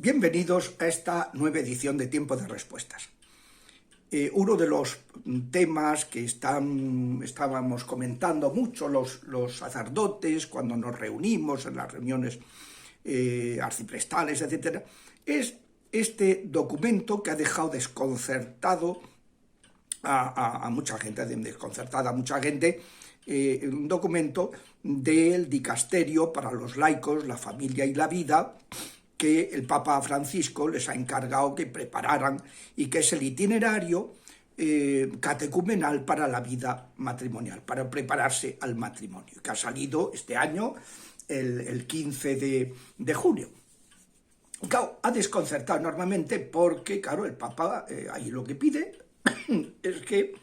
Bienvenidos a esta nueva edición de Tiempo de Respuestas. Uno de los temas que estábamos comentando mucho los sacerdotes cuando nos reunimos en las reuniones arciprestales, etc., es este documento que ha dejado desconcertado a mucha gente, un documento del Dicasterio para los laicos, la familia y la vida, que el Papa Francisco les ha encargado que prepararan y que es el itinerario catecumenal para la vida matrimonial, para prepararse al matrimonio, que ha salido este año el 15 de junio. Claro, ha desconcertado enormemente porque, claro, el Papa ahí lo que pide es que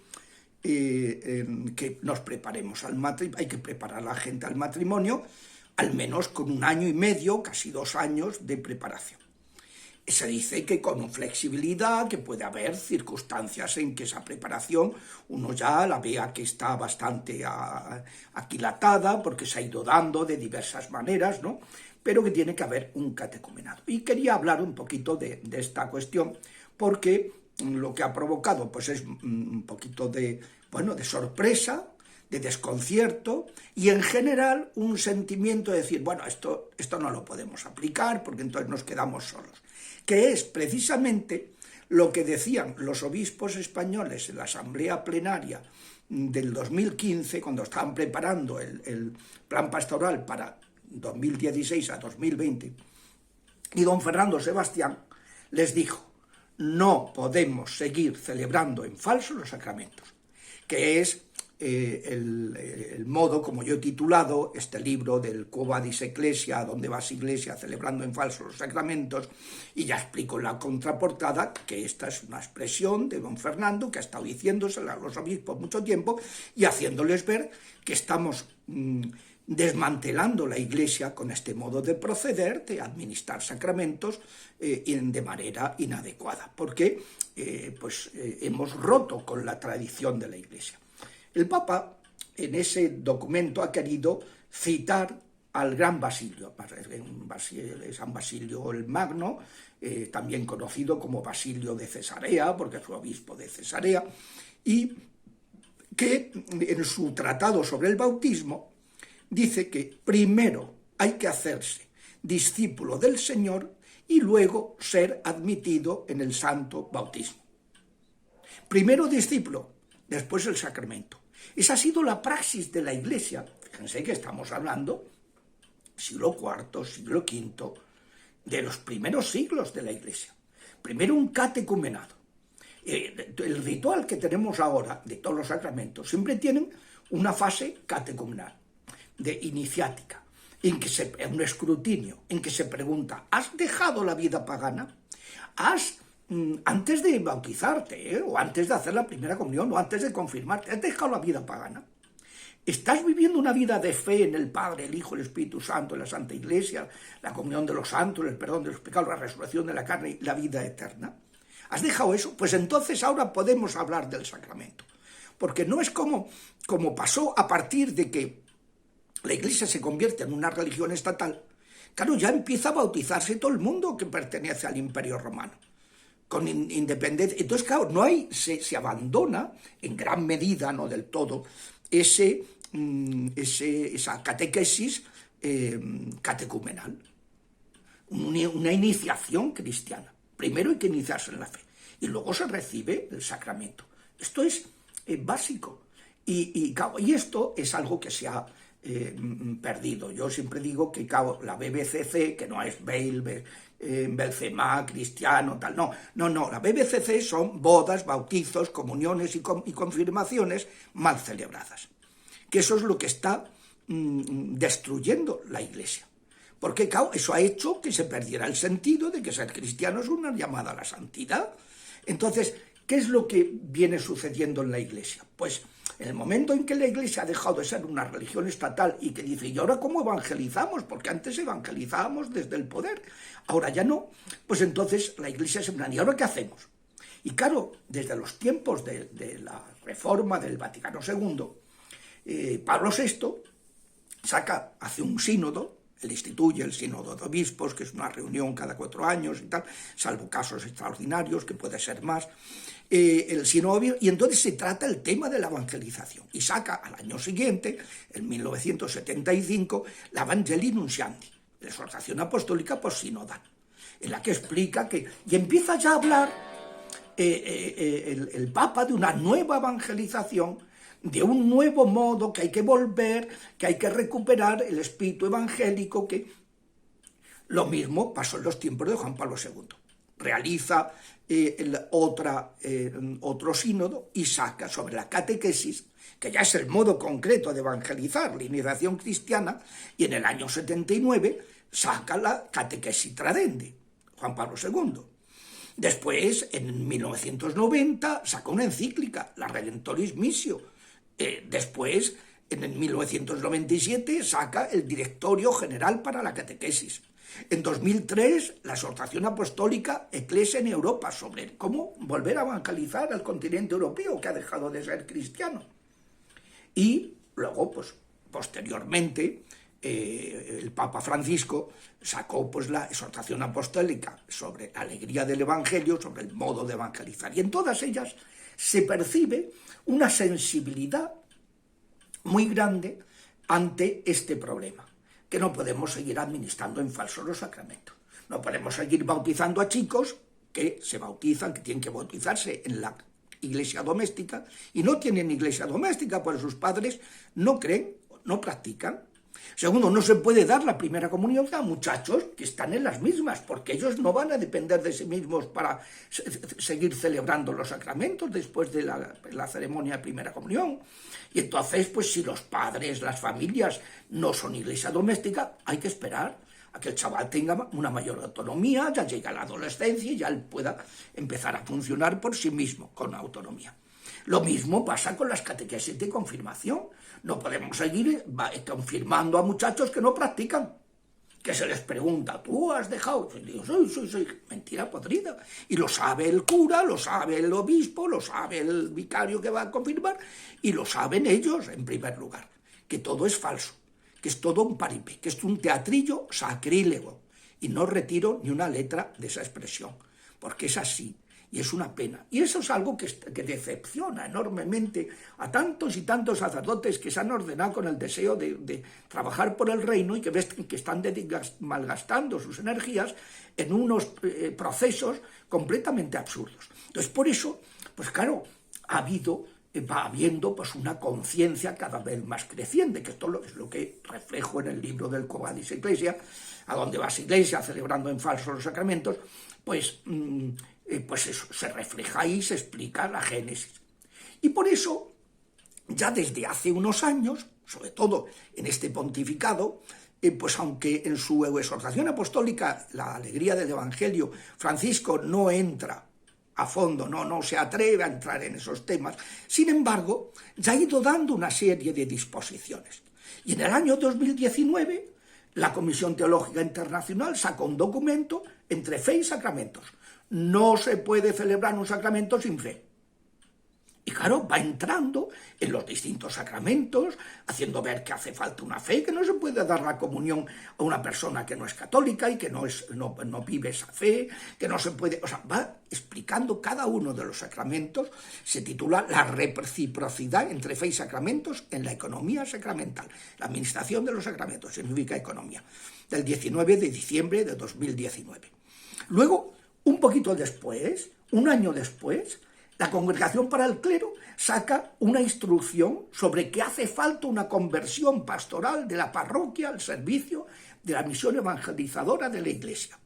nos preparemos al matrimonio, hay que preparar a la gente al matrimonio, al menos con 1 año y medio, casi 2 años de preparación. Se dice que con flexibilidad, que puede haber circunstancias en que esa preparación uno ya la vea que está bastante aquilatada, porque se ha ido dando de diversas maneras, ¿no? Pero que tiene que haber un catecumenado. Y quería hablar un poquito de esta cuestión, porque lo que ha provocado pues es un poquito de sorpresa, de desconcierto y en general un sentimiento de decir, bueno, esto no lo podemos aplicar porque entonces nos quedamos solos, que es precisamente lo que decían los obispos españoles en la asamblea plenaria del 2015, cuando estaban preparando el plan pastoral para 2016 a 2020, y don Fernando Sebastián les dijo, no podemos seguir celebrando en falso los sacramentos, que es el modo, como yo he titulado este libro del Quo Vadis Ecclesia, donde vas Iglesia celebrando en falso los sacramentos, y ya explico en la contraportada que esta es una expresión de don Fernando que ha estado diciéndosela a los obispos mucho tiempo y haciéndoles ver que estamos desmantelando la Iglesia con este modo de proceder, de administrar sacramentos de manera inadecuada, porque hemos roto con la tradición de la Iglesia. El Papa, en ese documento, ha querido citar al gran Basilio, San Basilio el Magno, también conocido como Basilio de Cesarea, porque es obispo de Cesarea, y que en su tratado sobre el bautismo dice que primero hay que hacerse discípulo del Señor y luego ser admitido en el santo bautismo. Primero discípulo, después el sacramento. Esa ha sido la praxis de la Iglesia. Fíjense que estamos hablando siglo IV, siglo V, de los primeros siglos de la Iglesia. Primero un catecumenado. El ritual que tenemos ahora de todos los sacramentos siempre tienen una fase catecumenal, de iniciática, en que un escrutinio, en que se pregunta, ¿has dejado la vida pagana? Antes de bautizarte, o antes de hacer la primera comunión, o antes de confirmarte, ¿has dejado la vida pagana? ¿Estás viviendo una vida de fe en el Padre, el Hijo, el Espíritu Santo, en la Santa Iglesia, la comunión de los santos, el perdón de los pecados, la resurrección de la carne y la vida eterna? ¿Has dejado eso? Pues entonces ahora podemos hablar del sacramento. Porque no es como pasó a partir de que la Iglesia se convierte en una religión estatal. Claro, ya empieza a bautizarse todo el mundo que pertenece al Imperio Romano, con independencia. Entonces, claro, se abandona en gran medida, no del todo, esa catequesis catecumenal, una iniciación cristiana. Primero hay que iniciarse en la fe y luego se recibe el sacramento. Esto es básico y esto es algo que se ha perdido. Yo siempre digo que la BBCC, que no es Belcemá, cristiano, tal, no, la BBCC son bodas, bautizos, comuniones y confirmaciones mal celebradas, que eso es lo que está destruyendo la Iglesia, porque eso ha hecho que se perdiera el sentido de que ser cristiano es una llamada a la santidad. Entonces, ¿qué es lo que viene sucediendo en la Iglesia? Pues en el momento en que la Iglesia ha dejado de ser una religión estatal y que dice, ¿y ahora cómo evangelizamos? Porque antes evangelizábamos desde el poder, ahora ya no. Pues entonces la Iglesia se plantea, ¿y ahora qué hacemos? Y claro, desde los tiempos de la Reforma del Vaticano II, Pablo VI hace un sínodo Él instituye el Sínodo de Obispos, que es una reunión cada 4 años y tal, salvo casos extraordinarios, que puede ser más. El Sínodo, y entonces se trata el tema de la evangelización. Y saca al año siguiente, en 1975, la Evangelii Nuntiandi, la exhortación apostólica postsinodal, en la que explica que, y empieza ya a hablar el Papa de una nueva evangelización, de un nuevo modo, que hay que volver, que hay que recuperar el espíritu evangélico, que lo mismo pasó en los tiempos de Juan Pablo II. Realiza otro sínodo y saca sobre la catequesis, que ya es el modo concreto de evangelizar la iniciación cristiana, y en el año 79 saca la catequesis tradendae, Juan Pablo II. Después, en 1990, saca una encíclica, la Redentoris Missio. Después, en 1997, saca el Directorio General para la Catequesis. En 2003, la exhortación apostólica Ecclesia en Europa, sobre cómo volver a evangelizar al continente europeo, que ha dejado de ser cristiano. Y luego, pues, posteriormente, el Papa Francisco sacó pues la exhortación apostólica sobre la alegría del Evangelio, sobre el modo de evangelizar. Y en todas ellas se percibe una sensibilidad muy grande ante este problema, que no podemos seguir administrando en falso los sacramentos. No podemos seguir bautizando a chicos que se bautizan, que tienen que bautizarse en la iglesia doméstica, y no tienen iglesia doméstica, pues sus padres no creen, no practican. Segundo, no se puede dar la primera comunión a muchachos que están en las mismas, porque ellos no van a depender de sí mismos para seguir celebrando los sacramentos después de la ceremonia de primera comunión. Y entonces, pues si los padres, las familias no son iglesia doméstica, hay que esperar a que el chaval tenga una mayor autonomía, ya llega a la adolescencia y ya él pueda empezar a funcionar por sí mismo, con autonomía. Lo mismo pasa con las catequesis de confirmación. No podemos seguir confirmando a muchachos que no practican, que se les pregunta, ¿tú has dejado? Y digo, soy. Mentira podrida. Y lo sabe el cura, lo sabe el obispo, lo sabe el vicario que va a confirmar, y lo saben ellos, en primer lugar, que todo es falso, que es todo un paripé, que es un teatrillo sacrílego. Y no retiro ni una letra de esa expresión, porque es así. Y es una pena. Y eso es algo que decepciona enormemente a tantos y tantos sacerdotes que se han ordenado con el deseo de trabajar por el reino y que ves que están malgastando sus energías en unos procesos completamente absurdos. Entonces, por eso, pues claro, va habiendo pues una conciencia cada vez más creciente, que esto es lo que reflejo en el libro del Quo Vadis Ecclesia, a donde vas iglesia celebrando en falso los sacramentos, pues eso se refleja ahí, se explica la génesis. Y por eso, ya desde hace unos años, sobre todo en este pontificado, pues aunque en su exhortación apostólica, la alegría del Evangelio, Francisco no entra a fondo, no se atreve a entrar en esos temas, sin embargo, ya ha ido dando una serie de disposiciones. Y en el año 2019, la Comisión Teológica Internacional sacó un documento entre fe y sacramentos. No se puede celebrar un sacramento sin fe. Y claro, va entrando en los distintos sacramentos, haciendo ver que hace falta una fe, que no se puede dar la comunión a una persona que no es católica y que no vive esa fe, que no se puede... O sea, va explicando cada uno de los sacramentos, se titula La reciprocidad entre fe y sacramentos en la economía sacramental. La administración de los sacramentos significa economía, del 19 de diciembre de 2019. Luego, un poquito después, un año después, la Congregación para el Clero saca una instrucción sobre que hace falta una conversión pastoral de la parroquia al servicio de la misión evangelizadora de la Iglesia.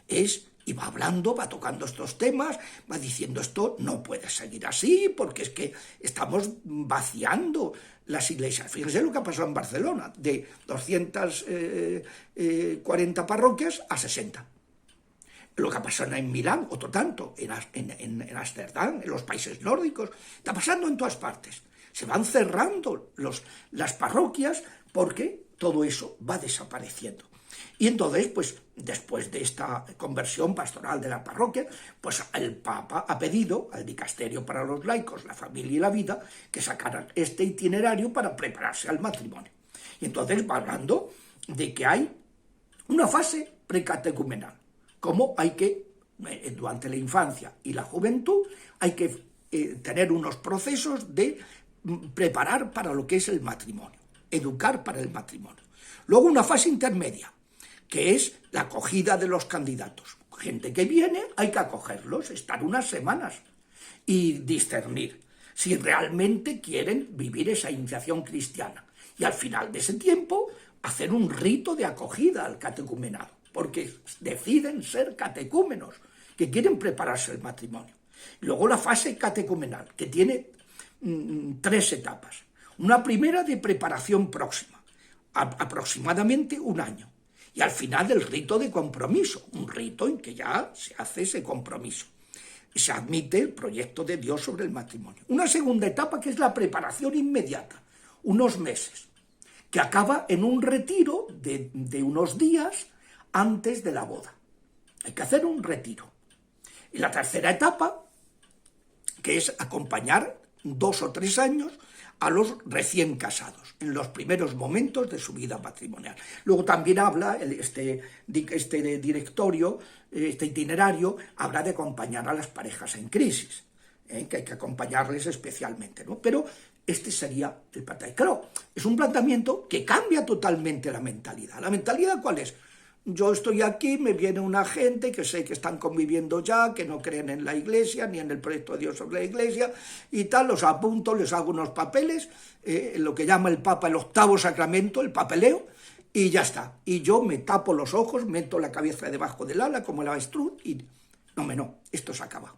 Y va hablando, va tocando estos temas, va diciendo esto no puede seguir así porque es que estamos vaciando las iglesias. Fíjense lo que ha pasado en Barcelona, de 240 parroquias a 60. Lo que ha pasado en Milán, otro tanto, en Ámsterdam, en los países nórdicos, está pasando en todas partes. Se van cerrando las parroquias porque todo eso va desapareciendo. Y entonces, pues, después de esta conversión pastoral de la parroquia, pues el Papa ha pedido al Dicasterio para los Laicos, la Familia y la Vida, que sacaran este itinerario para prepararse al matrimonio. Y entonces va hablando de que hay Una fase precatecumenal, como hay que, durante la infancia y la juventud, hay que tener unos procesos de preparar para lo que es el matrimonio, educar para el matrimonio. Luego una fase intermedia, que es la acogida de los candidatos. Gente que viene, hay que acogerlos, estar unas semanas y discernir si realmente quieren vivir esa iniciación cristiana. Y al final de ese tiempo, hacer un rito de acogida al catecumenado, porque deciden ser catecúmenos, que quieren prepararse el matrimonio. Luego la fase catecumenal, que tiene 3 etapas. Una primera de preparación próxima, aproximadamente 1 año. Y al final el rito de compromiso, un rito en que ya se hace ese compromiso. Se admite el proyecto de Dios sobre el matrimonio. Una segunda etapa que es la preparación inmediata, unos meses, que acaba en un retiro de unos días antes de la boda. Hay que hacer un retiro. Y la tercera etapa, que es acompañar 2 o 3 años a los recién casados, en los primeros momentos de su vida matrimonial. Luego también habla, este directorio, este itinerario, habla de acompañar a las parejas en crisis, que hay que acompañarles especialmente, ¿no? Pero este sería el planteamiento. Claro, es un planteamiento que cambia totalmente la mentalidad. ¿La mentalidad cuál es? Yo estoy aquí, me viene una gente que sé que están conviviendo ya, que no creen en la Iglesia, ni en el proyecto de Dios sobre la Iglesia, y tal, los apunto, les hago unos papeles, lo que llama el Papa el 8º sacramento, el papeleo, y ya está. Y yo me tapo los ojos, meto la cabeza debajo del ala, como el avestruz, y no, esto se acaba.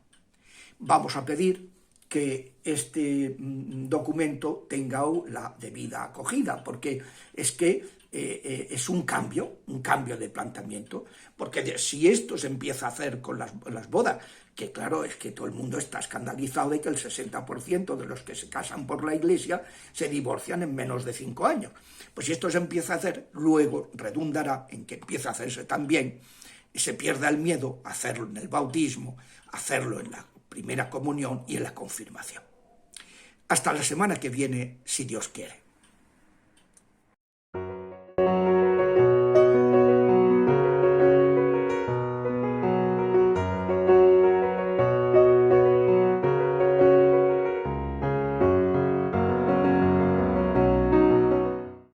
Vamos a pedir que este documento tenga la debida acogida, porque es que es un cambio de planteamiento, porque si esto se empieza a hacer con las bodas, que claro, es que todo el mundo está escandalizado de que el 60% de los que se casan por la Iglesia se divorcian en menos de 5 años. Pues si esto se empieza a hacer, luego redundará en que empieza a hacerse también, y se pierda el miedo a hacerlo en el bautismo, a hacerlo en la primera comunión y en la confirmación. Hasta la semana que viene, si Dios quiere.